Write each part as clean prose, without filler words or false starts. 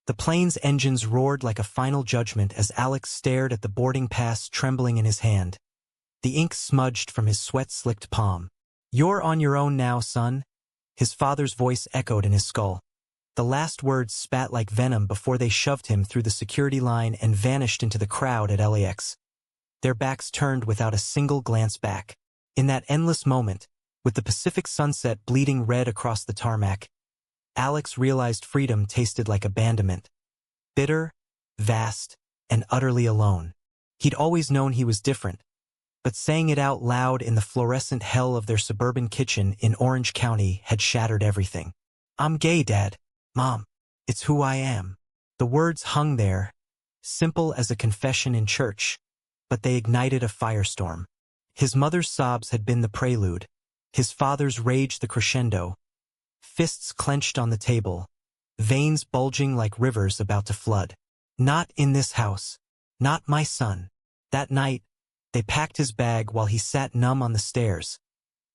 The plane's engines roared like a final judgment as Alex stared at the boarding pass trembling in his hand. The ink smudged from his sweat-slicked palm. "You're on your own now, son," his father's voice echoed in his skull. The last words spat like venom before they shoved him through the security line and vanished into the crowd at LAX. Their backs turned without a single glance back. In that endless moment, with the Pacific sunset bleeding red across the tarmac, Alex realized freedom tasted like abandonment. Bitter, vast, and utterly alone. He'd always known he was different, but saying it out loud in the fluorescent hell of their suburban kitchen in Orange County had shattered everything. "I'm gay, Dad. Mom. It's who I am." The words hung there, simple as a confession in church, but they ignited a firestorm. His mother's sobs had been the prelude, his father's rage the crescendo. Fists clenched on the table, veins bulging like rivers about to flood. "Not in this house. Not my son." That night, they packed his bag while he sat numb on the stairs,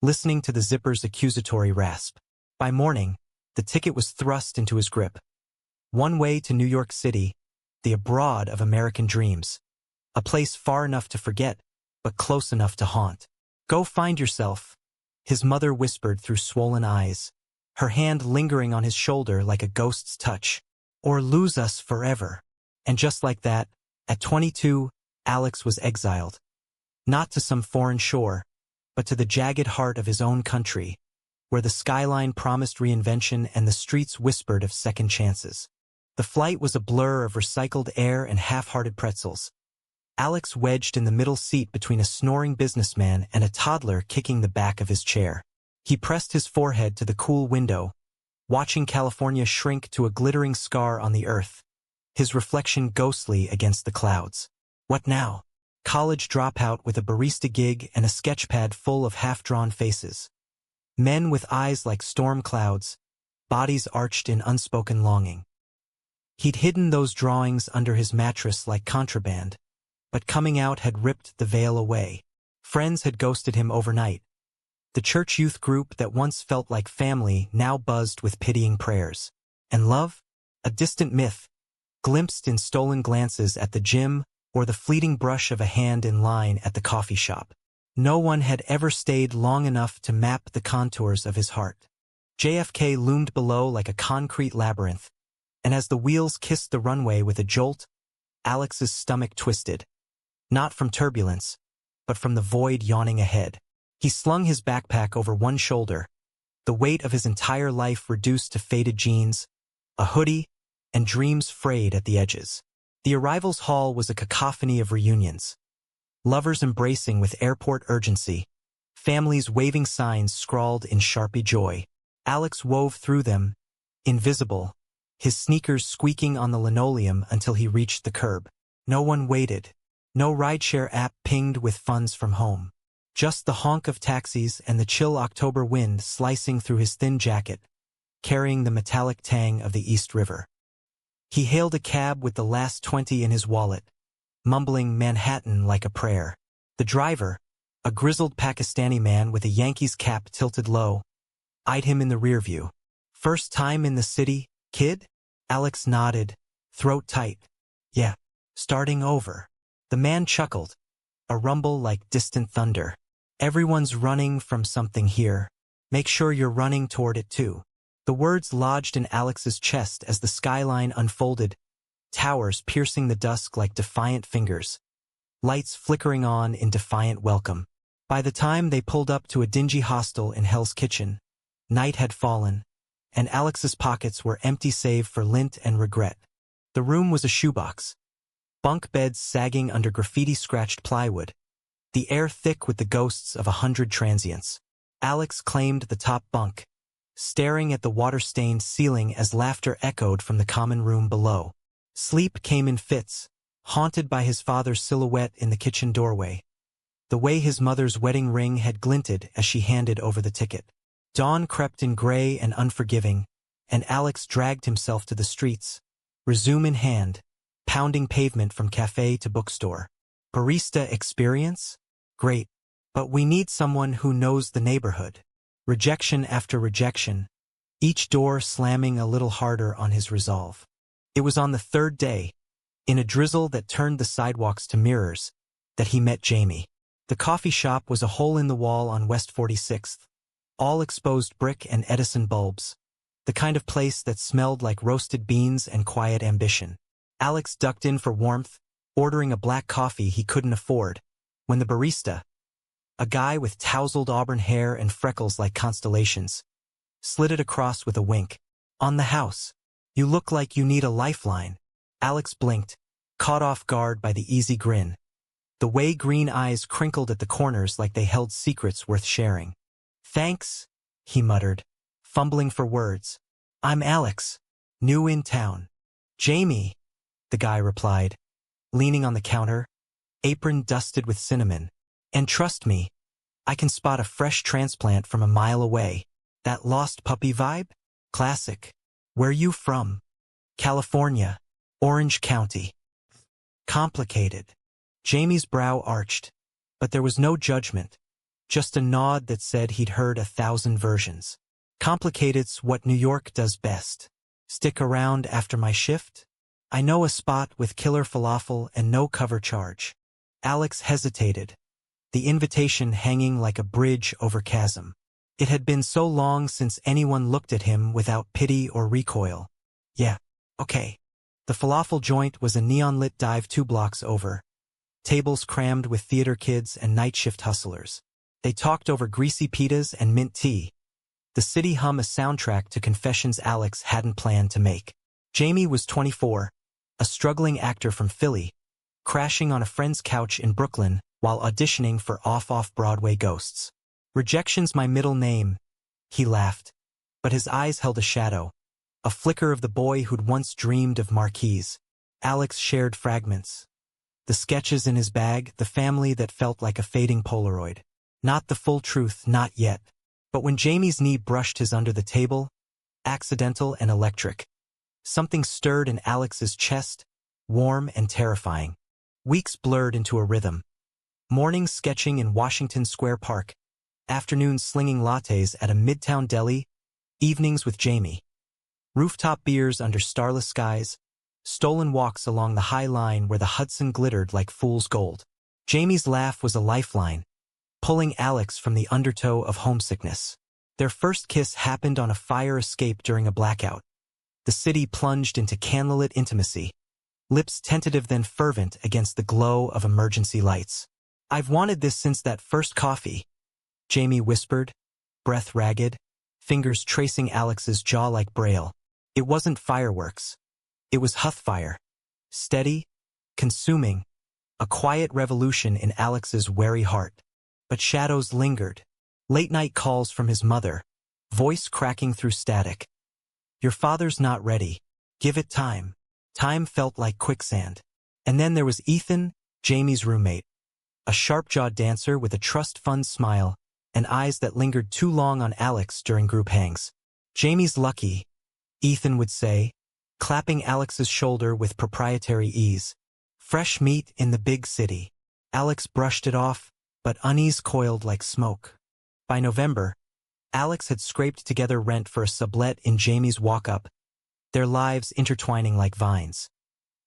listening to the zipper's accusatory rasp. By morning, the ticket was thrust into his grip. One way to New York City, the abroad of American dreams. A place far enough to forget, but close enough to haunt. "Go find yourself," his mother whispered through swollen eyes, her hand lingering on his shoulder like a ghost's touch. "Or lose us forever." And just like that, at 22, Alex was exiled. Not to some foreign shore, but to the jagged heart of his own country, where the skyline promised reinvention and the streets whispered of second chances. The flight was a blur of recycled air and half-hearted pretzels. Alex wedged in the middle seat between a snoring businessman and a toddler kicking the back of his chair. He pressed his forehead to the cool window, watching California shrink to a glittering scar on the earth, his reflection ghostly against the clouds. What now? College dropout with a barista gig and a sketchpad full of half-drawn faces. Men with eyes like storm clouds, bodies arched in unspoken longing. He'd hidden those drawings under his mattress like contraband, but coming out had ripped the veil away. Friends had ghosted him overnight. The church youth group that once felt like family now buzzed with pitying prayers. And love? A distant myth, glimpsed in stolen glances at the gym or the fleeting brush of a hand in line at the coffee shop. No one had ever stayed long enough to map the contours of his heart. JFK loomed below like a concrete labyrinth, and as the wheels kissed the runway with a jolt, Alex's stomach twisted. Not from turbulence, but from the void yawning ahead. He slung his backpack over one shoulder, the weight of his entire life reduced to faded jeans, a hoodie, and dreams frayed at the edges. The arrivals hall was a cacophony of reunions. Lovers embracing with airport urgency, families waving signs scrawled in Sharpie joy. Alex wove through them, invisible, his sneakers squeaking on the linoleum until he reached the curb. No one waited. No rideshare app pinged with funds from home. Just the honk of taxis and the chill October wind slicing through his thin jacket, carrying the metallic tang of the East River. He hailed a cab with the last 20 in his wallet, mumbling Manhattan like a prayer. The driver, a grizzled Pakistani man with a Yankees cap tilted low, eyed him in the rearview. "First time in the city, kid?" Alex nodded, throat tight. "Yeah, starting over." The man chuckled, a rumble like distant thunder. "Everyone's running from something here. Make sure you're running toward it too." The words lodged in Alex's chest as the skyline unfolded, towers piercing the dusk like defiant fingers, lights flickering on in defiant welcome. By the time they pulled up to a dingy hostel in Hell's Kitchen, night had fallen, and Alex's pockets were empty save for lint and regret. The room was a shoebox, bunk beds sagging under graffiti-scratched plywood, the air thick with the ghosts of 100 transients. Alex claimed the top bunk, staring at the water-stained ceiling as laughter echoed from the common room below. Sleep came in fits, haunted by his father's silhouette in the kitchen doorway, the way his mother's wedding ring had glinted as she handed over the ticket. Dawn crept in gray and unforgiving, and Alex dragged himself to the streets, resume in hand, pounding pavement from cafe to bookstore. Barista experience? Great, but we need someone who knows the neighborhood. Rejection after rejection, each door slamming a little harder on his resolve. It was on the third day, in a drizzle that turned the sidewalks to mirrors, that he met Jamie. The coffee shop was a hole in the wall on West 46th, all exposed brick and Edison bulbs, the kind of place that smelled like roasted beans and quiet ambition. Alex ducked in for warmth, ordering a black coffee he couldn't afford, when the barista, a guy with tousled auburn hair and freckles like constellations, slid it across with a wink. "On the house. You look like you need a lifeline." Alex blinked, caught off guard by the easy grin. The way green eyes crinkled at the corners like they held secrets worth sharing. "Thanks," he muttered, fumbling for words. "I'm Alex, new in town." "Jamie," the guy replied, leaning on the counter, apron dusted with cinnamon. "And trust me, I can spot a fresh transplant from a mile away. That lost puppy vibe? Classic. Where you from?" "California, Orange County." "Complicated." Jamie's brow arched, but there was no judgment, just a nod that said he'd heard 1,000 versions. "Complicated's what New York does best. Stick around after my shift? I know a spot with killer falafel and no cover charge." Alex hesitated, the invitation hanging like a bridge over chasm. It had been so long since anyone looked at him without pity or recoil. "Yeah, okay." The falafel joint was a neon-lit dive 2 blocks over, tables crammed with theater kids and night shift hustlers. They talked over greasy pitas and mint tea, the city hum a soundtrack to confessions Alex hadn't planned to make. Jamie was 24, a struggling actor from Philly, crashing on a friend's couch in Brooklyn while auditioning for off-Broadway ghosts. "Rejection's my middle name," he laughed, but his eyes held a shadow, a flicker of the boy who'd once dreamed of marquees. Alex shared fragments. The sketches in his bag, the family that felt like a fading Polaroid. Not the full truth, not yet. But when Jamie's knee brushed his under the table, accidental and electric, something stirred in Alex's chest, warm and terrifying. Weeks blurred into a rhythm. Mornings sketching in Washington Square Park, afternoons slinging lattes at a midtown deli, evenings with Jamie. Rooftop beers under starless skies, stolen walks along the High Line where the Hudson glittered like fool's gold. Jamie's laugh was a lifeline, pulling Alex from the undertow of homesickness. Their first kiss happened on a fire escape during a blackout. The city plunged into candlelit intimacy, lips tentative then fervent against the glow of emergency lights. "I've wanted this since that first coffee," Jamie whispered, breath ragged, fingers tracing Alex's jaw like braille. It wasn't fireworks. It was Huthfire. Steady, consuming, a quiet revolution in Alex's wary heart. But shadows lingered. Late-night calls from his mother, voice cracking through static. "Your father's not ready. Give it time." Time felt like quicksand. And then there was Ethan, Jamie's roommate, a sharp-jawed dancer with a trust fund smile and eyes that lingered too long on Alex during group hangs. "Jamie's lucky," Ethan would say, clapping Alex's shoulder with proprietary ease. "Fresh meat in the big city." Alex brushed it off, but unease coiled like smoke. By November, Alex had scraped together rent for a sublet in Jamie's walk-up, their lives intertwining like vines.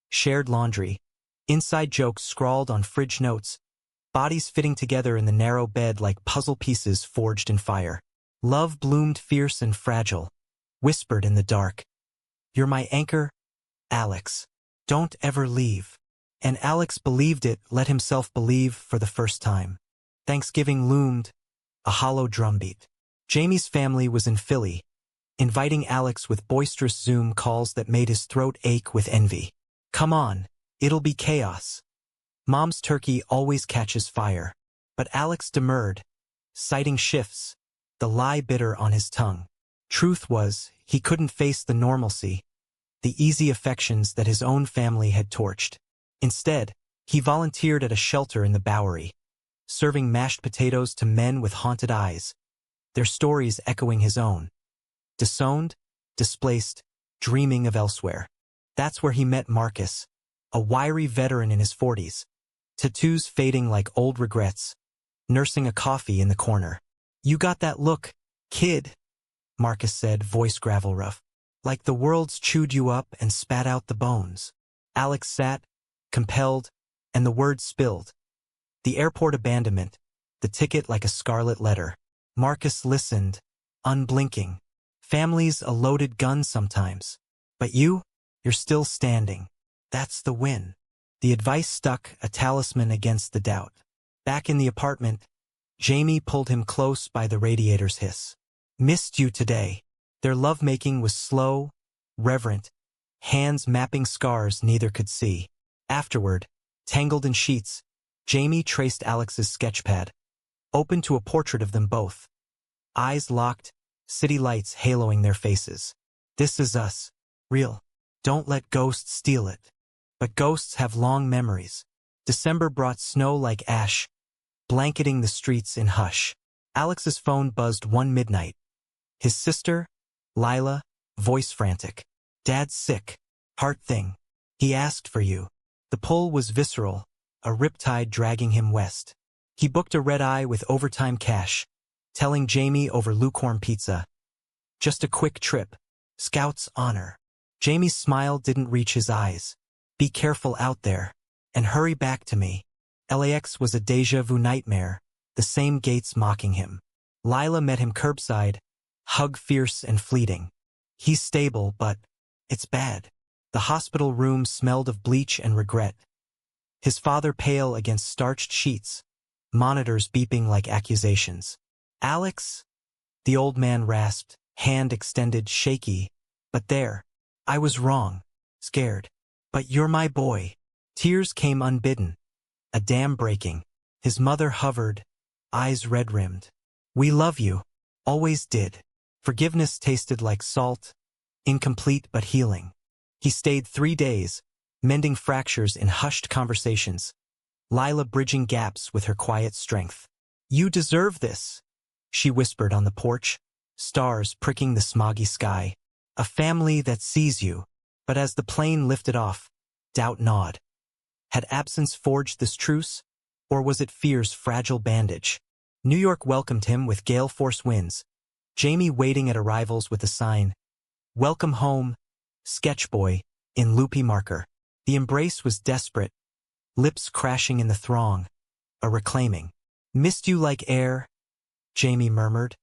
Shared laundry, inside jokes scrawled on fridge notes, bodies fitting together in the narrow bed like puzzle pieces forged in fire. Love bloomed fierce and fragile, whispered in the dark. "You're my anchor, Alex. Don't ever leave." And Alex believed it, let himself believe for the first time. Thanksgiving loomed, a hollow drumbeat. Jamie's family was in Philly, inviting Alex with boisterous Zoom calls that made his throat ache with envy. "Come on, it'll be chaos." Mom's turkey always catches fire. But Alex demurred, citing shifts, the lie bitter on his tongue. Truth was, he couldn't face the normalcy, the easy affections that his own family had torched. Instead, he volunteered at a shelter in the Bowery, serving mashed potatoes to men with haunted eyes, their stories echoing his own. Disowned, displaced, dreaming of elsewhere. That's where he met Marcus, a wiry veteran in his 40s, tattoos fading like old regrets, nursing a coffee in the corner. "You got that look, kid," Marcus said, voice gravel rough. Like the world's chewed you up and spat out the bones. Alex sat, compelled, and the words spilled. The airport abandonment, the ticket like a scarlet letter. Marcus listened, unblinking. Family's a loaded gun sometimes. But you're still standing. That's the win. The advice stuck, a talisman against the doubt. Back in the apartment, Jamie pulled him close by the radiator's hiss. Missed you today. Their lovemaking was slow, reverent, hands mapping scars neither could see. Afterward, tangled in sheets, Jamie traced Alex's sketchpad, open to a portrait of them both. Eyes locked, city lights haloing their faces. This is us. Real. Don't let ghosts steal it. But ghosts have long memories. December brought snow like ash, blanketing the streets in hush. Alex's phone buzzed one midnight. His sister, Lila, voice frantic. Dad's sick. Heart thing. He asked for you. The pull was visceral, a riptide dragging him west. He booked a red-eye with overtime cash, telling Jamie over lukewarm pizza. Just a quick trip. Scout's honor. Jamie's smile didn't reach his eyes. Be careful out there. And hurry back to me. LAX was a déjà vu nightmare, the same gates mocking him. Lila met him curbside, hug fierce and fleeting. He's stable, but it's bad. The hospital room smelled of bleach and regret. His father pale against starched sheets, monitors beeping like accusations. Alex? The old man rasped, hand extended, shaky. But there. I was wrong. Scared. But you're my boy. Tears came unbidden. A dam breaking. His mother hovered, eyes red-rimmed. We love you. Always did. Forgiveness tasted like salt, incomplete but healing. He stayed 3 days, mending fractures in hushed conversations, Lila bridging gaps with her quiet strength. You deserve this, she whispered on the porch, stars pricking the smoggy sky. A family that sees you. But as the plane lifted off, doubt gnawed. Had absence forged this truce, or was it fear's fragile bandage? New York welcomed him with gale force winds, Jamie waiting at arrivals with a sign, Welcome home, Sketchboy, in loopy marker. The embrace was desperate, lips crashing in the throng, a reclaiming. Missed you like air, Jamie murmured,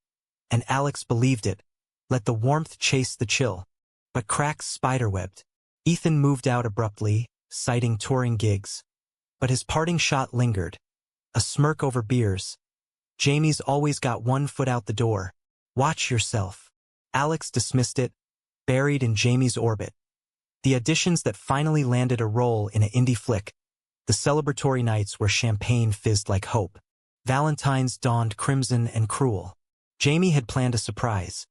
and Alex believed it, let the warmth chase the chill. But cracks spiderwebbed. Ethan moved out abruptly, citing touring gigs. But his parting shot lingered. A smirk over beers. Jamie's always got one foot out the door. Watch yourself. Alex dismissed it, buried in Jamie's orbit. The auditions that finally landed a role in an indie flick. The celebratory nights where champagne fizzed like hope. Valentine's dawned crimson and cruel. Jamie had planned a surprise.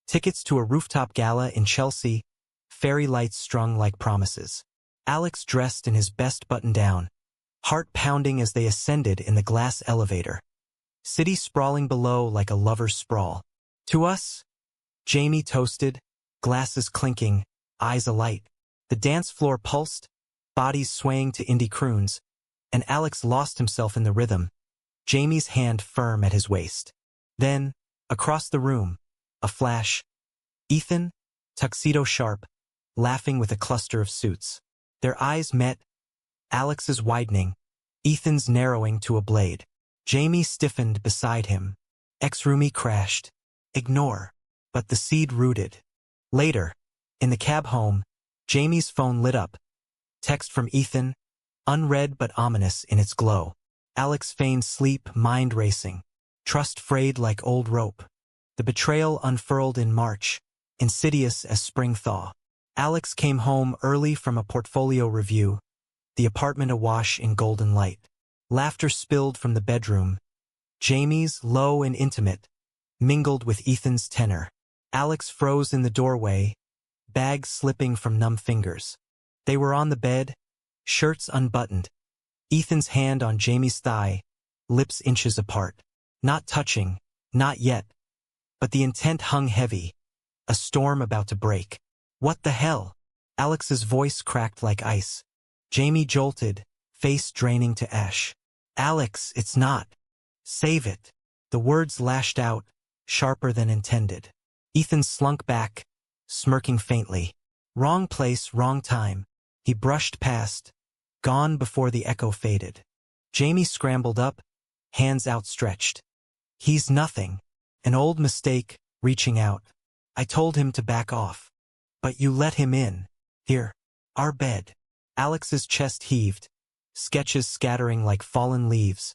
Tickets to a rooftop gala in Chelsea, fairy lights strung like promises. Alex dressed in his best button-down, heart pounding as they ascended in the glass elevator. City sprawling below like a lover's sprawl. To us, Jamie toasted, glasses clinking, eyes alight. The dance floor pulsed, bodies swaying to indie croons, and Alex lost himself in the rhythm, Jamie's hand firm at his waist. Then, across the room, a flash. Ethan, tuxedo sharp, laughing with a cluster of suits. Their eyes met, Alex's widening, Ethan's narrowing to a blade. Jamie stiffened beside him. Ex-roomie crashed. Ignore. But the seed rooted. Later, in the cab home, Jamie's phone lit up. Text from Ethan, unread but ominous in its glow. Alex feigned sleep, mind racing. Trust frayed like old rope. The betrayal unfurled in March, insidious as spring thaw. Alex came home early from a portfolio review, the apartment awash in golden light. Laughter spilled from the bedroom. Jamie's, low and intimate, mingled with Ethan's tenor. Alex froze in the doorway, bags slipping from numb fingers. They were on the bed, shirts unbuttoned. Ethan's hand on Jamie's thigh, lips inches apart. Not touching, not yet. But the intent hung heavy, a storm about to break. What the hell? Alex's voice cracked like ice. Jamie jolted, face draining to ash. Alex, it's not. Save it. The words lashed out, sharper than intended. Ethan slunk back, smirking faintly. Wrong place, wrong time. He brushed past, gone before the echo faded. Jamie scrambled up, hands outstretched. He's nothing. An old mistake, reaching out. I told him to back off. But you let him in. Here. Our bed. Alex's chest heaved, sketches scattering like fallen leaves.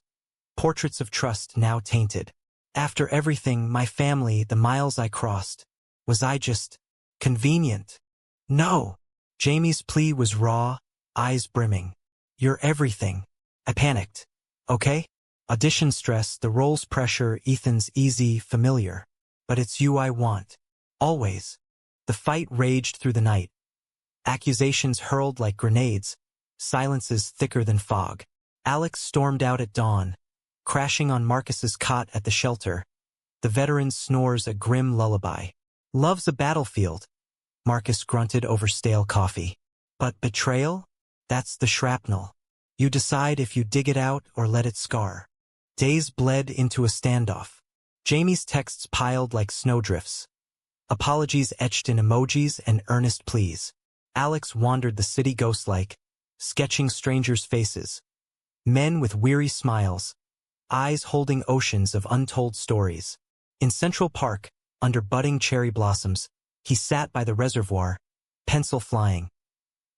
Portraits of trust now tainted. After everything, my family, the miles I crossed, was I just convenient? No. Jamie's plea was raw, eyes brimming. You're everything. I panicked. Okay? Audition stress, the role's pressure, Ethan's easy, familiar. But it's you I want. Always. The fight raged through the night. Accusations hurled like grenades, silences thicker than fog. Alex stormed out at dawn, crashing on Marcus's cot at the shelter. The veteran snores a grim lullaby. Love's a battlefield, Marcus grunted over stale coffee. But betrayal? That's the shrapnel. You decide if you dig it out or let it scar. Days bled into a standoff. Jamie's texts piled like snowdrifts. Apologies etched in emojis and earnest pleas. Alex wandered the city ghost-like, sketching strangers' faces. Men with weary smiles, eyes holding oceans of untold stories. In Central Park, under budding cherry blossoms, he sat by the reservoir, pencil flying.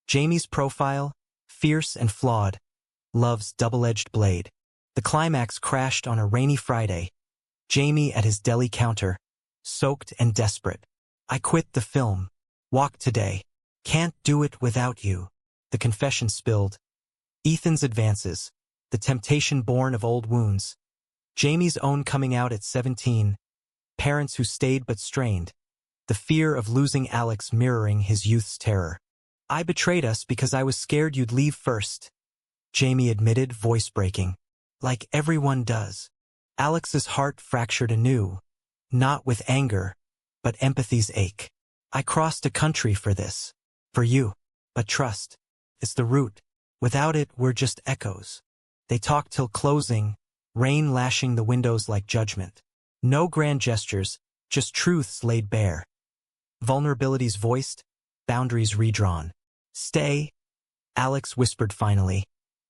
Jamie's profile, fierce and flawed, love's double-edged blade. The climax crashed on a rainy Friday. Jamie at his deli counter, soaked and desperate. I quit the film. Walk today. Can't do it without you. The confession spilled. Ethan's advances. The temptation born of old wounds. Jamie's own coming out at 17. Parents who stayed but strained. The fear of losing Alex mirroring his youth's terror. I betrayed us because I was scared you'd leave first. Jamie admitted, voice breaking. Like everyone does. Alex's heart fractured anew. Not with anger, but empathy's ache. I crossed a country for this. For you. But trust. It's the root. Without it, we're just echoes. They talked till closing, rain lashing the windows like judgment. No grand gestures, just truths laid bare. Vulnerabilities voiced, boundaries redrawn. Stay, Alex whispered finally,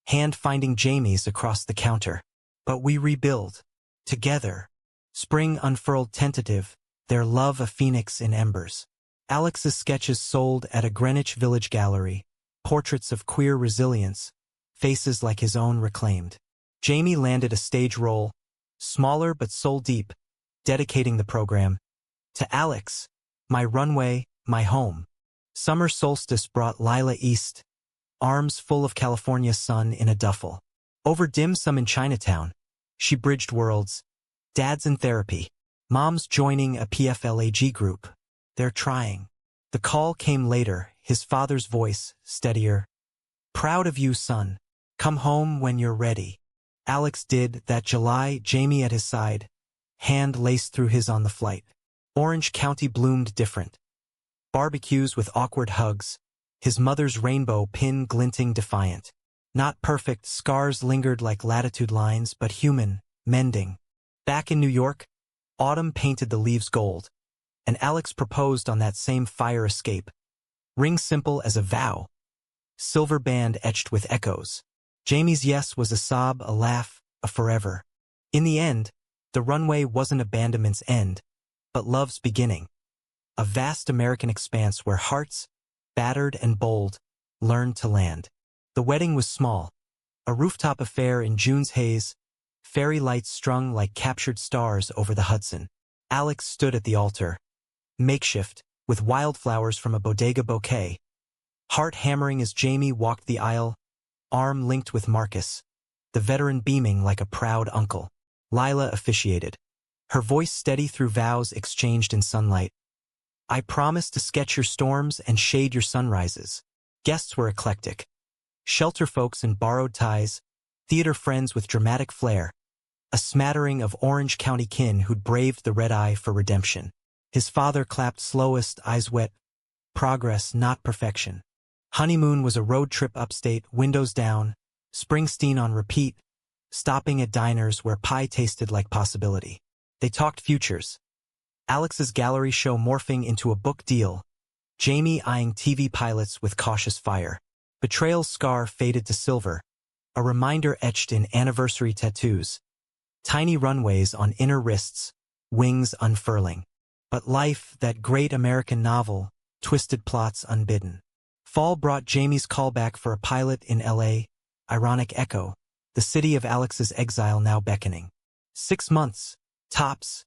hand finding Jamie's across the counter. But we rebuild. Together. Spring unfurled tentative, their love a phoenix in embers. Alex's sketches sold at a Greenwich Village gallery, portraits of queer resilience, faces like his own reclaimed. Jamie landed a stage role, smaller but soul-deep, dedicating the program to Alex, my runway, my home. Summer solstice brought Lila east, arms full of California sun in a duffel. Over dim sum in Chinatown, she bridged worlds, dads in therapy, moms joining a PFLAG group. They're trying. The call came later, his father's voice, steadier. Proud of you, son. Come home when you're ready. Alex did, that July, Jamie at his side, hand laced through his on the flight. Orange County bloomed different. Barbecues with awkward hugs, his mother's rainbow pin glinting defiant. Not perfect, scars lingered like latitude lines, but human, mending. Back in New York, autumn painted the leaves gold, and Alex proposed on that same fire escape. Ring simple as a vow. Silver band etched with echoes. Jamie's yes was a sob, a laugh, a forever. In the end, the runway wasn't abandonment's end, but love's beginning. A vast American expanse where hearts, battered and bold, learned to land. The wedding was small, a rooftop affair in June's haze, fairy lights strung like captured stars over the Hudson. Alex stood at the altar, makeshift, with wildflowers from a bodega bouquet. Heart hammering as Jamie walked the aisle, arm linked with Marcus, the veteran beaming like a proud uncle. Lila officiated, her voice steady through vows exchanged in sunlight. I promise to sketch your storms and shade your sunrises. Guests were eclectic. Shelter folks in borrowed ties, theater friends with dramatic flair, a smattering of Orange County kin who'd braved the red eye for redemption. His father clapped slowest, eyes wet. Progress, not perfection. Honeymoon was a road trip upstate, windows down, Springsteen on repeat, stopping at diners where pie tasted like possibility. They talked futures. Alex's gallery show morphing into a book deal, Jamie eyeing TV pilots with cautious fire. Betrayal's scar faded to silver, a reminder etched in anniversary tattoos. Tiny runways on inner wrists, wings unfurling. But life, that great American novel, twisted plots unbidden. Fall brought Jamie's callback for a pilot in L.A., ironic echo, the city of Alex's exile now beckoning. 6 months, tops,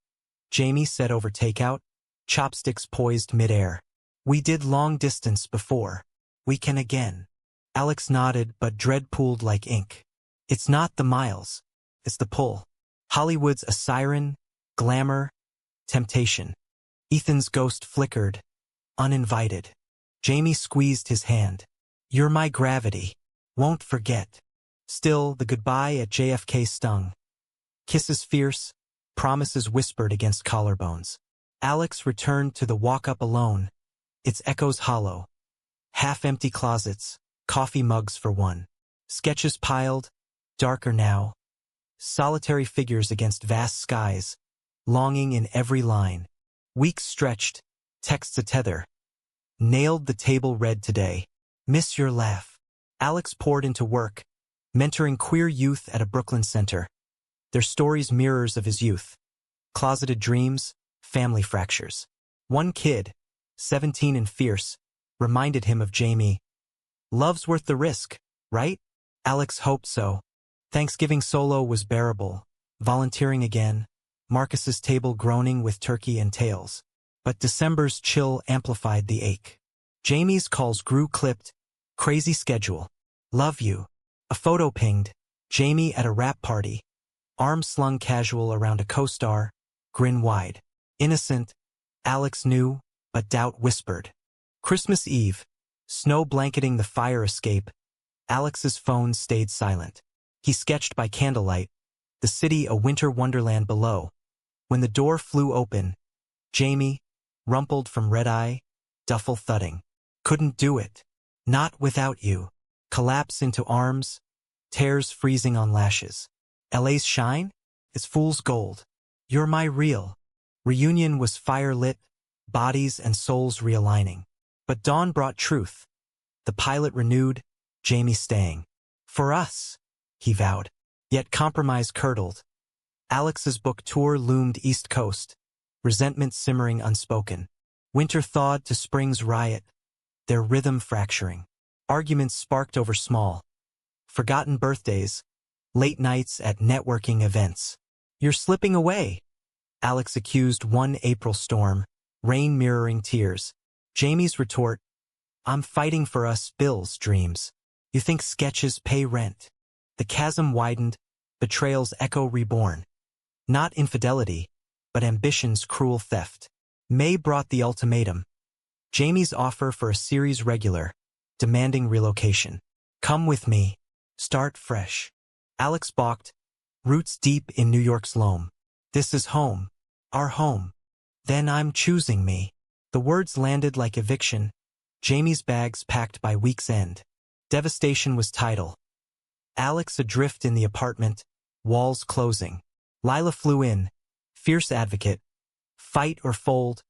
Jamie said over takeout, chopsticks poised midair. We did long distance before. We can again. Alex nodded, but dread pooled like ink. It's not the miles. It's the pull. Hollywood's a siren, glamour, temptation. Ethan's ghost flickered, uninvited. Jamie squeezed his hand. You're my gravity. Won't forget. Still, the goodbye at JFK stung. Kisses fierce, promises whispered against collarbones. Alex returned to the walk-up alone, its echoes hollow. Half-empty closets, coffee mugs for one. Sketches piled, darker now. Solitary figures against vast skies, longing in every line. Weeks stretched, texts a tether. Nailed the table read today. Miss your laugh. Alex poured into work, mentoring queer youth at a Brooklyn center. Their stories mirrors of his youth. Closeted dreams, family fractures. One kid, 17 and fierce, reminded him of Jamie. Love's worth the risk, right? Alex hoped so. Thanksgiving solo was bearable. Volunteering again. Marcus's table groaning with turkey and tails. But December's chill amplified the ache. Jamie's calls grew clipped. Crazy schedule. Love you. A photo pinged. Jamie at a rap party. Arm slung casual around a co-star. Grin wide. Innocent. Alex knew, but doubt whispered. Christmas Eve. Snow blanketing the fire escape. Alex's phone stayed silent. He sketched by candlelight. The city a winter wonderland below. When the door flew open, Jamie, rumpled from red-eye, duffel thudding. Couldn't do it. Not without you. Collapse into arms, tears freezing on lashes. LA's shine? It's fool's gold. You're my real. Reunion was fire-lit, bodies and souls realigning. But dawn brought truth. The pilot renewed, Jamie staying. For us, he vowed. Yet compromise curdled. Alex's book tour loomed East Coast, resentment simmering unspoken. Winter thawed to spring's riot, their rhythm fracturing. Arguments sparked over small, forgotten birthdays, late nights at networking events. You're slipping away, Alex accused one April storm, rain mirroring tears. Jamie's retort, I'm fighting for us Bill's dreams. You think sketches pay rent? The chasm widened, betrayal's echo reborn. Not infidelity, but ambition's cruel theft. May brought the ultimatum. Jamie's offer for a series regular, demanding relocation. Come with me. Start fresh. Alex balked, roots deep in New York's loam. This is home. Our home. Then I'm choosing me. The words landed like eviction. Jamie's bags packed by week's end. Devastation was tidal. Alex adrift in the apartment, walls closing. Lila flew in, fierce advocate. Fight or fold,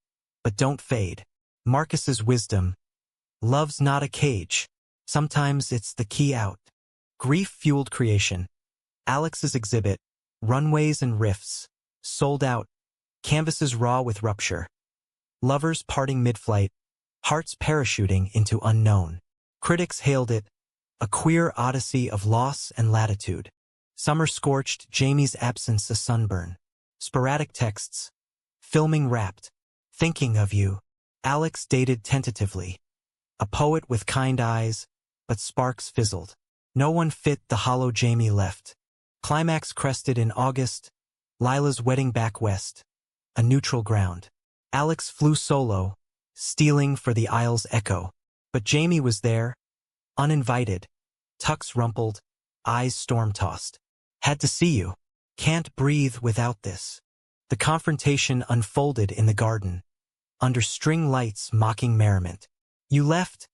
but don't fade. Marcus's wisdom. Love's not a cage. Sometimes it's the key out. Grief-fueled creation. Alex's exhibit. Runways and riffs. Sold out. Canvases raw with rupture. Lovers parting mid-flight. Hearts parachuting into unknown. Critics hailed it. A queer odyssey of loss and latitude. Summer scorched, Jamie's absence a sunburn. Sporadic texts. Filming wrapped. Thinking of you. Alex dated tentatively. A poet with kind eyes, but sparks fizzled. No one fit the hollow Jamie left. Climax crested in August. Lila's wedding back west. A neutral ground. Alex flew solo, stealing for the Isle's echo. But Jamie was there, uninvited. Tucks rumpled, eyes storm-tossed. Had to see you. Can't breathe without this. The confrontation unfolded in the garden, under string lights mocking merriment. You left?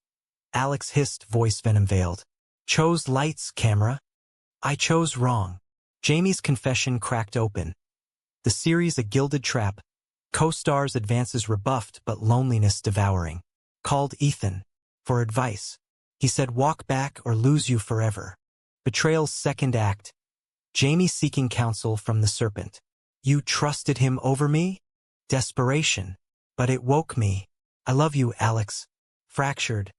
Alex hissed, voice venom-veiled. Chose lights, camera. I chose wrong. Jamie's confession cracked open. The series a gilded trap, co-stars advances rebuffed but loneliness devouring. Called Ethan. For advice. He said walk back or lose you forever. Betrayal's second act. Jamie seeking counsel from the serpent. You trusted him over me? Desperation. But it woke me. I love you, Alex. Fractured.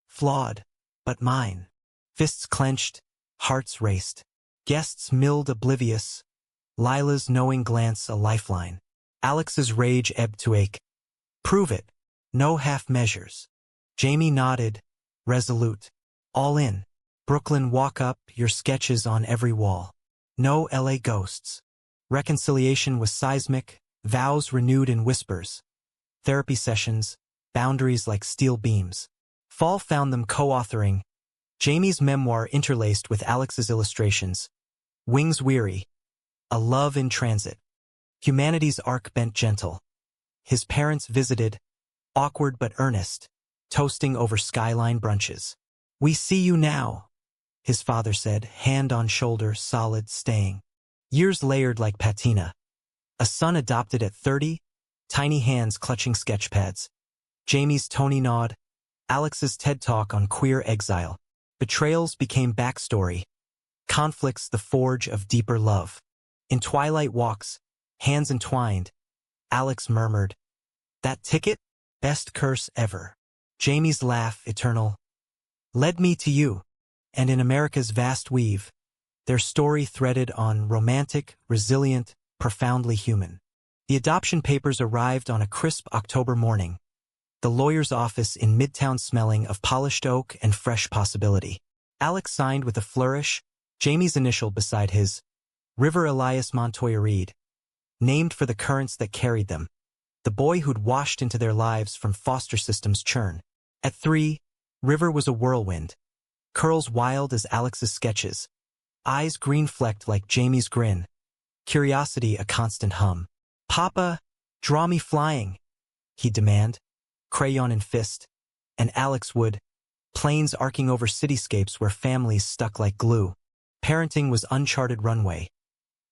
Flawed. But mine. Fists clenched. Hearts raced. Guests milled oblivious. Lila's knowing glance a lifeline. Alex's rage ebbed to ache. Prove it. No half measures. Jamie nodded. Resolute. All in. Brooklyn walk up, your sketches on every wall. No LA ghosts. Reconciliation was seismic, vows renewed in whispers. Therapy sessions, boundaries like steel beams. Fall found them co-authoring. Jamie's memoir interlaced with Alex's illustrations. Wings weary. A love in transit. Humanity's arc bent gentle. His parents visited, awkward but earnest, toasting over skyline brunches. We see you now, his father said, hand on shoulder, solid, staying. Years layered like patina. A son adopted at 30, tiny hands clutching sketchpads. Jamie's Tony nod, Alex's TED Talk on queer exile. Betrayals became backstory. Conflicts the forge of deeper love. In twilight walks, hands entwined, Alex murmured, that ticket? Best curse ever. Jamie's laugh, eternal, led me to you. And in America's vast weave, their story threaded on romantic, resilient, profoundly human. The adoption papers arrived on a crisp October morning. The lawyer's office in Midtown smelling of polished oak and fresh possibility. Alex signed with a flourish, Jamie's initial beside his, River Elias Montoya Reed, named for the currents that carried them, the boy who'd washed into their lives from foster system's churn. At 3, River was a whirlwind, curls wild as Alex's sketches, eyes green-flecked like Jamie's grin, curiosity a constant hum. Papa, draw me flying, he'd demand, crayon in fist, and Alex would, planes arcing over cityscapes where families stuck like glue. Parenting was uncharted runway.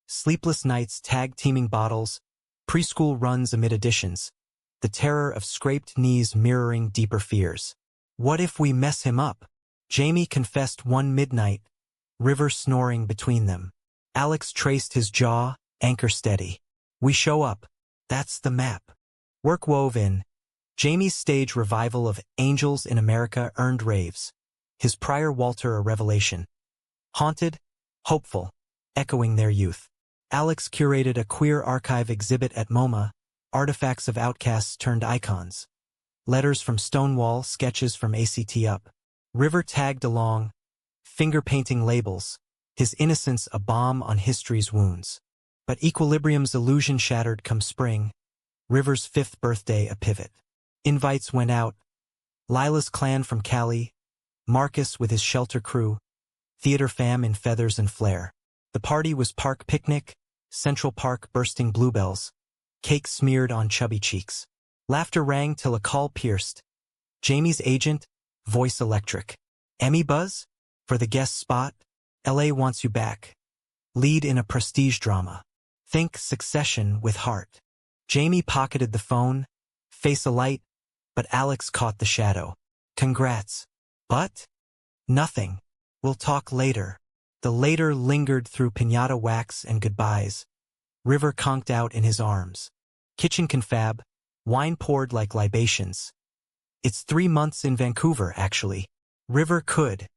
Sleepless nights, tag-teaming bottles, preschool runs amid additions, the terror of scraped knees mirroring deeper fears. What if we mess him up? Jamie confessed one midnight, River snoring between them. Alex traced his jaw, anchor steady. We show up. That's the map. Work wove in. Jamie's stage revival of Angels in America earned raves. His prior Walter a revelation. Haunted, hopeful, echoing their youth. Alex curated a queer archive exhibit at MoMA, artifacts of outcasts turned icons. Letters from Stonewall, sketches from ACT UP. River tagged along, finger-painting labels, his innocence a balm on history's wounds. But equilibrium's illusion shattered come spring, River's 5th birthday a pivot. Invites went out, Lila's clan from Cali, Marcus with his shelter crew, theater fam in feathers and flair. The party was park picnic, Central Park bursting bluebells, cake smeared on chubby cheeks. Laughter rang till a call pierced. Jamie's agent, voice electric. Emmy buzz? For the guest spot? LA wants you back. Lead in a prestige drama. Think Succession with heart. Jamie pocketed the phone, face alight, but Alex caught the shadow. Congrats. But? Nothing. We'll talk later. The later lingered through piñata wax and goodbyes. River conked out in his arms. Kitchen confab, wine poured like libations. It's 3 months in Vancouver, actually. River could.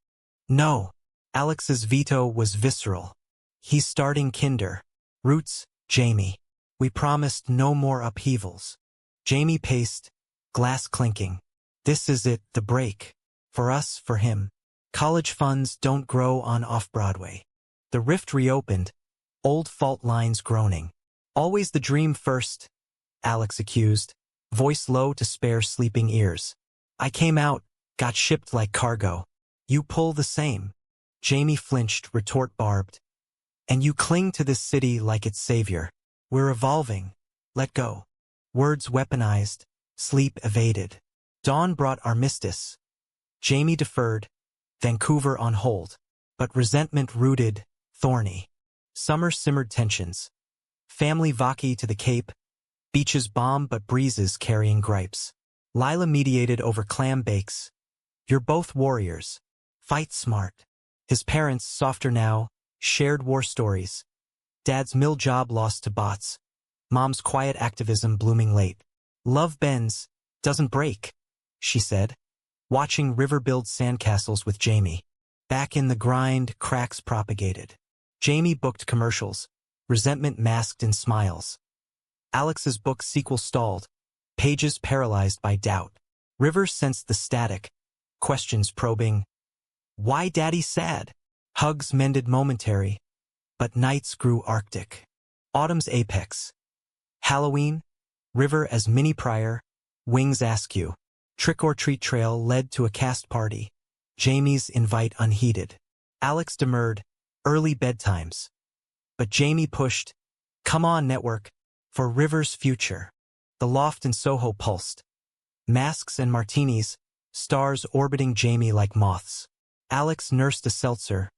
No. Alex's veto was visceral. He's starting kinder. Roots, Jamie. We promised no more upheavals. Jamie paced, glass clinking. This is it, the break. For us, for him. College funds don't grow on off-Broadway. The rift reopened, old fault lines groaning. Always the dream first, Alex accused, voice low to spare sleeping ears. I came out, got shipped like cargo. You pull the same. Jamie flinched, retort barbed. And you cling to this city like its savior. We're evolving. Let go. Words weaponized, sleep evaded. Dawn brought armistice. Jamie deferred, Vancouver on hold. But resentment rooted, thorny. Summer simmered tensions. Family vaki to the Cape. Beaches bomb but breezes carrying gripes. Lila mediated over clam bakes. You're both warriors. Fight smart. His parents, softer now, shared war stories. Dad's mill job lost to bots. Mom's quiet activism blooming late. Love bends, doesn't break, she said, watching River build sandcastles with Jamie. Back in the grind, cracks propagated. Jamie booked commercials, resentment masked in smiles. Alex's book sequel stalled, pages paralyzed by doubt. River sensed the static, questions probing. Why Daddy sad? Hugs mended momentary, but nights grew arctic. Autumn's apex. Halloween, River as Minnie Pryor, Wings Askew. Trick-or-treat trail led to a cast party. Jamie's invite unheeded. Alex demurred, early bedtimes. But Jamie pushed, come on network, for River's future. The loft in Soho pulsed. Masks and martinis, stars orbiting Jamie like moths. Alex nursed a seltzer,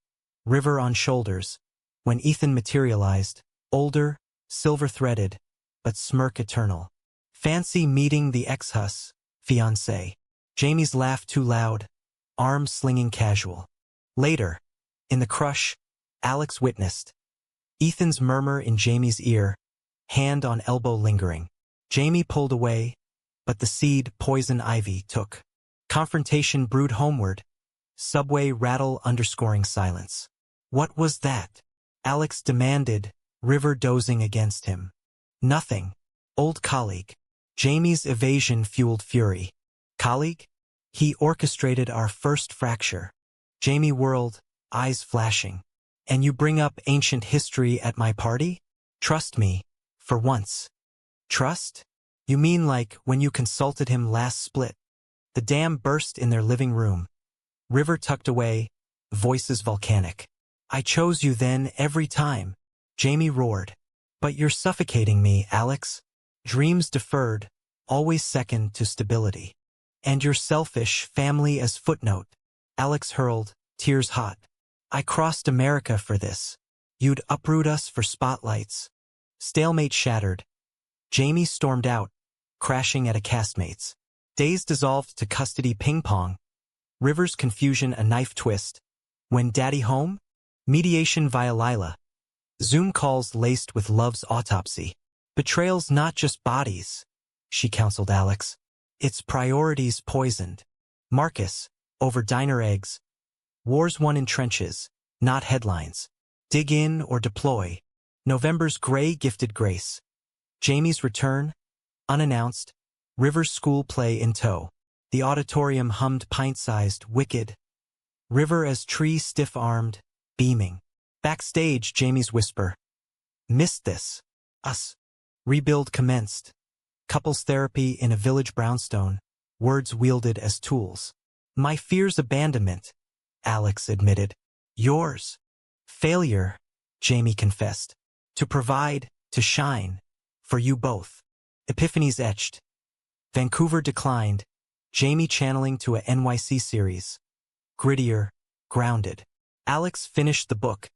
River on shoulders, when Ethan materialized, older, silver-threaded, but smirk eternal. Fancy meeting the ex-hus, fiancé. Jamie's laugh too loud, arm slinging casual. Later, in the crush, Alex witnessed. Ethan's murmur in Jamie's ear, hand on elbow lingering. Jamie pulled away, but the seed poison ivy took. Confrontation brewed homeward, subway rattle underscoring silence. What was that? Alex demanded, River dozing against him. Nothing. Old colleague. Jamie's evasion fueled fury. Colleague? He orchestrated our first fracture. Jamie whirled, eyes flashing. And you bring up ancient history at my party? Trust me, for once. Trust? You mean like when you consulted him last split? The dam burst in their living room. River tucked away, voices volcanic. I chose you then every time. Jamie roared. But you're suffocating me, Alex. Dreams deferred, always second to stability. And you're selfish, family as footnote. Alex hurled, tears hot. I crossed America for this. You'd uproot us for spotlights. Stalemate shattered. Jamie stormed out, crashing at a castmate's. Days dissolved to custody ping-pong. River's confusion a knife twist. When Daddy home? Mediation via Lila. Zoom calls laced with love's autopsy. Betrayal's not just bodies, she counseled Alex. It's priorities poisoned. Marcus, over diner eggs. Wars won in trenches, not headlines. Dig in or deploy. November's gray gifted grace. Jamie's return, unannounced. River's school play in tow. The auditorium hummed pint-sized, wicked. River as tree stiff-armed, beaming. Backstage, Jamie's whisper. Missed this. Us. Rebuild commenced. Couples therapy in a village brownstone. Words wielded as tools. My fear's abandonment, Alex admitted. Yours. Failure, Jamie confessed. To provide, to shine. For you both. Epiphanies etched. Vancouver declined. Jamie channeling to a NYC series. Grittier, grounded. Alex finished the book,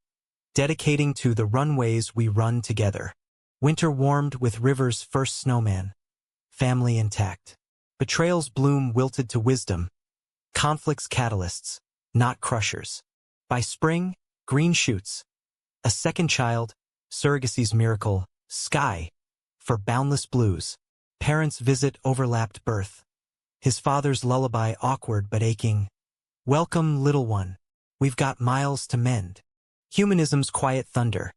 dedicating to the runways we run together. Winter warmed with River's first snowman. Family intact. Betrayal's bloom wilted to wisdom. Conflict's catalysts, not crushers. By spring, green shoots. A second child, surrogacy's miracle, sky. For boundless blues. Parents' visit overlapped birth. His father's lullaby awkward but aching. Welcome, little one. We've got miles to mend. Humanism's quiet thunder.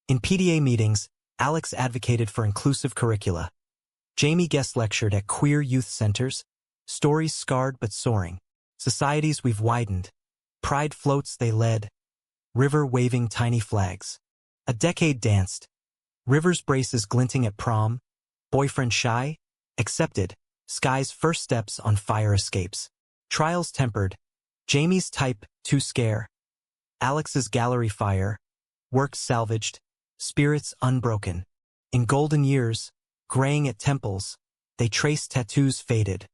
In PDA meetings, Alex advocated for inclusive curricula. Jamie guest lectured at queer youth centers. Stories scarred but soaring. Societies we've widened. Pride floats they led. River waving tiny flags. A decade danced. River's braces glinting at prom. Boyfriend shy? Accepted. Sky's first steps on fire escapes. Trials tempered. Jamie's type, too scare. Alex's gallery fire. Works salvaged. Spirits unbroken. In golden years, graying at temples, they trace tattoos faded.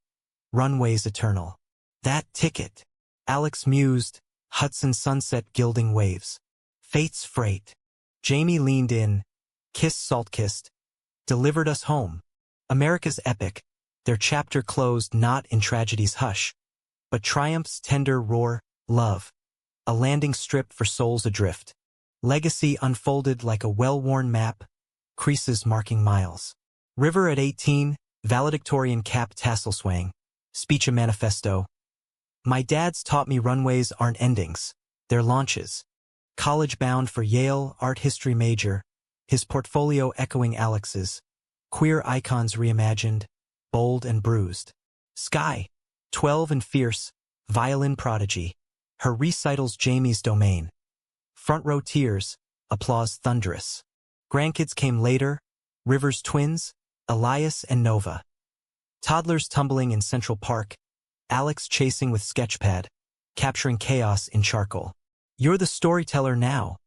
Runways eternal. That ticket. Alex mused, Hudson sunset gilding waves. Fate's freight. Jamie leaned in, kissed salt-kissed. Delivered us home. America's epic. Their chapter closed not in tragedy's hush, but triumph's tender roar, love, a landing strip for souls adrift. Legacy unfolded like a well-worn map, creases marking miles. River at 18, valedictorian cap tassel swang, speech a manifesto. My dad's taught me runways aren't endings, they're launches. College bound for Yale, art history major, his portfolio echoing Alex's. Queer icons reimagined, bold and bruised. Sky, 12 and fierce, violin prodigy. Her recitals Jamie's domain. Front row tears, applause thunderous. Grandkids came later, River's twins, Elias and Nova. Toddlers tumbling in Central Park, Alex chasing with sketchpad, capturing chaos in charcoal. You're the storyteller now,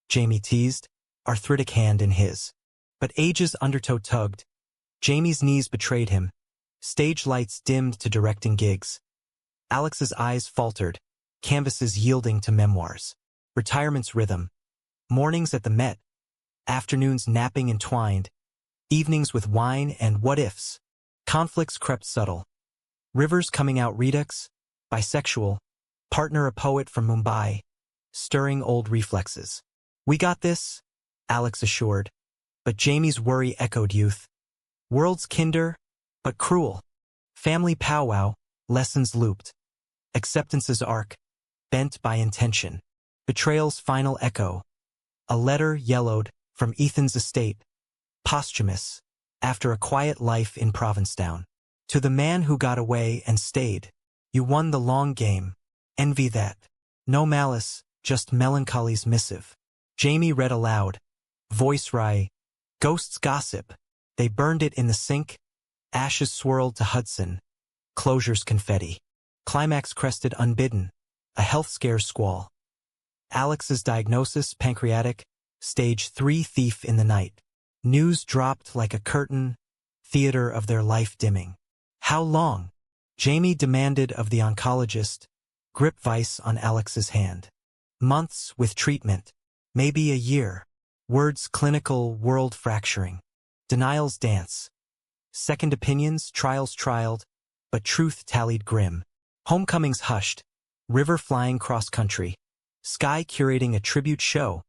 Jamie teased, arthritic hand in his. But age's undertow tugged. Jamie's knees betrayed him. Stage lights dimmed to directing gigs. Alex's eyes faltered, canvases yielding to memoirs. Retirement's rhythm. Mornings at the Met. Afternoons napping entwined. Evenings with wine and what-ifs. Conflicts crept subtle. Rivers coming out redux. Bisexual. Partner a poet from Mumbai. Stirring old reflexes. We got this, Alex assured. But Jamie's worry echoed youth. World's kinder, but cruel. Family powwow, lessons looped. Acceptance's arc, bent by intention. Betrayal's final echo. A letter yellowed from Ethan's estate. Posthumous, after a quiet life in Provincetown. To the man who got away and stayed. You won the long game. Envy that. No malice, just melancholy's missive. Jamie read aloud. Voice wry. Ghosts gossip. They burned it in the sink. Ashes swirled to Hudson. Closure's confetti. Climax crested unbidden. A health scare squall. Alex's diagnosis, pancreatic. Stage 3 thief in the night. News dropped like a curtain. Theater of their life dimming. How long? Jamie demanded of the oncologist. Grip vice on Alex's hand. Months with treatment. Maybe a year. Words clinical, world fracturing. Denials dance. Second opinions, trials trialed, but truth tallied grim. Homecomings hushed. River flying cross-country. Sky curating a tribute show.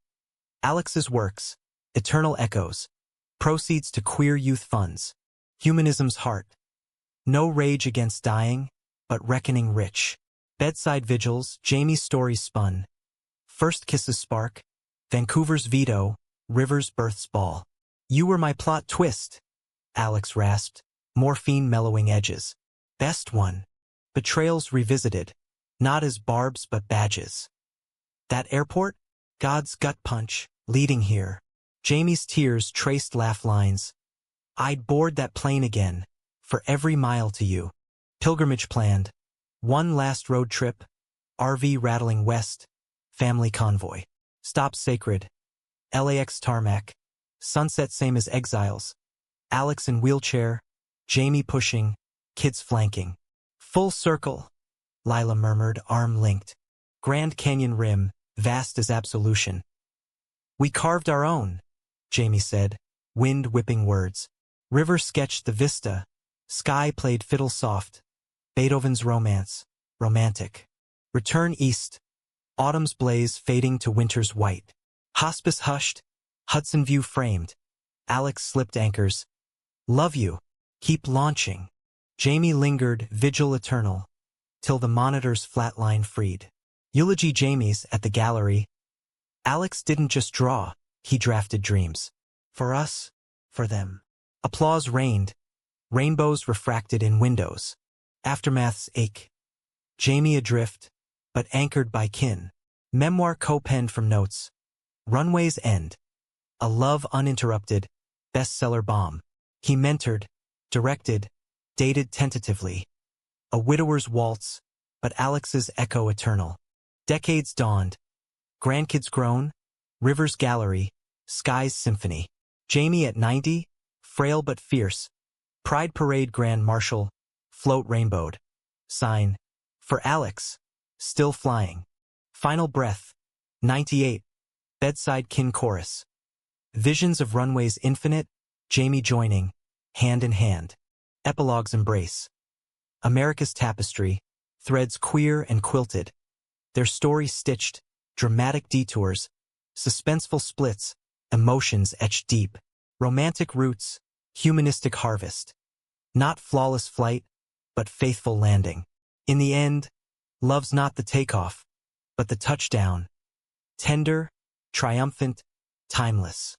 Alex's works. Eternal echoes. Proceeds to queer youth funds. Humanism's heart. No rage against dying, but reckoning rich. Bedside vigils, Jamie's stories spun. First kisses spark. Vancouver's veto, River's birth's ball. You were my plot twist, Alex rasped, morphine mellowing edges. Best one. Betrayals revisited, not as barbs but badges. That airport? God's gut punch, leading here. Jamie's tears traced laugh lines. I'd board that plane again, for every mile to you. Pilgrimage planned. One last road trip. RV rattling west. Family convoy. Stop sacred. LAX tarmac. Sunset same as exiles. Alex in wheelchair. Jamie pushing. Kids flanking. Full circle. Lila murmured, arm linked. Grand Canyon rim, vast as absolution. We carved our own, Jamie said, wind whipping words. River sketched the vista. Sky played fiddle soft. Beethoven's romance, romantic. Return east. Autumn's blaze fading to winter's white. Hospice hushed. Hudson view framed. Alex slipped anchors. Love you. Keep launching. Jamie lingered, vigil eternal. Till the monitor's flatline freed. Eulogy Jamie's at the gallery. Alex didn't just draw, he drafted dreams. For us, for them. Applause reigned. Rainbows refracted in windows. Aftermath's ache. Jamie adrift, but anchored by kin. Memoir co-penned from notes. Runway's end. A love uninterrupted, bestseller bomb. He mentored, directed, dated tentatively. A widower's waltz, but Alex's echo eternal. Decades dawned. Grandkids grown. River's gallery. Sky's symphony. Jamie at 90, frail but fierce. Pride Parade Grand Marshal. Float rainbowed. Sign. For Alex. Still flying. Final breath. 98. Bedside kin chorus. Visions of Runway's infinite. Jamie joining. Hand in hand. Epilogue's embrace. America's tapestry, threads queer and quilted. Their story stitched, dramatic detours, suspenseful splits, emotions etched deep. Romantic roots, humanistic harvest. Not flawless flight, but faithful landing. In the end, love's not the takeoff, but the touchdown. Tender, triumphant, timeless.